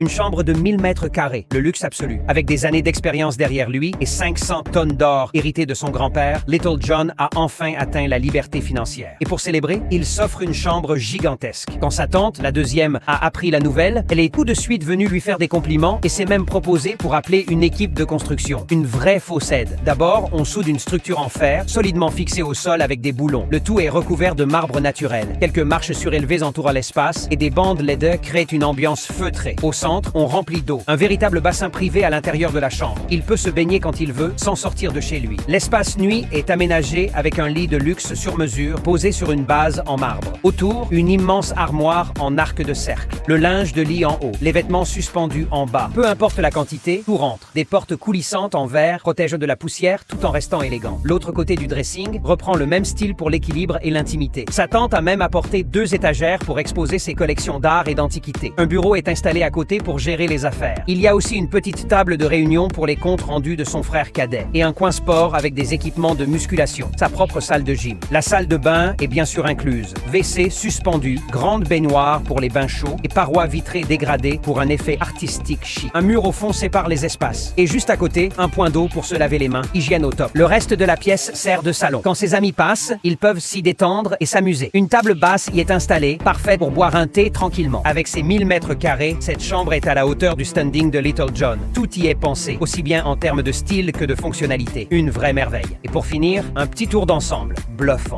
Une chambre de 1000 mètres carrés, le luxe absolu. Avec des années d'expérience derrière lui et 500 tonnes d'or héritées de son grand-père, Little John a enfin atteint la liberté financière. Et pour célébrer, il s'offre une chambre gigantesque. Quand sa tante, la deuxième, a appris la nouvelle, elle est tout de suite venue lui faire des compliments et s'est même proposée pour appeler une équipe de construction. Une vraie fausse aide. D'abord, on soude une structure en fer, solidement fixée au sol avec des boulons. Le tout est recouvert de marbre naturel. Quelques marches surélevées entourent l'espace et des bandes LED créent une ambiance feutrée. Au centre, on remplit d'eau. Un véritable bassin privé à l'intérieur de la chambre. Il peut se baigner quand il veut, sans sortir de chez lui. L'espace nuit est aménagé avec un lit de luxe sur mesure, posé sur une base en marbre. Autour, une immense armoire en arc de cercle. Le linge de lit en haut. Les vêtements suspendus en bas. Peu importe la quantité, tout rentre. Des portes coulissantes en verre protègent de la poussière tout en restant élégant. L'autre côté du dressing reprend le même style pour l'équilibre et l'intimité. Sa tante a même apporté 2 étagères pour exposer ses collections d'art et d'antiquités. Un bureau est installé à côté pour gérer les affaires. Il y a aussi une petite table de réunion pour les comptes rendus de son frère cadet et un coin sport avec des équipements de musculation, sa propre salle de gym. La salle de bain est bien sûr incluse. WC suspendu, grande baignoire pour les bains chauds et parois vitrées dégradées pour un effet artistique chic. Un mur au fond sépare les espaces. Et juste à côté, un point d'eau pour se laver les mains, hygiène au top. Le reste de la pièce sert de salon. Quand ses amis passent, ils peuvent s'y détendre et s'amuser. Une table basse y est installée, parfaite pour boire un thé tranquillement. Avec ses 1000 mètres carrés, cette chambre est à la hauteur du standing de Little John. Tout y est pensé, aussi bien en termes de style que de fonctionnalité. Une vraie merveille. Et pour finir, un petit tour d'ensemble, bluffant.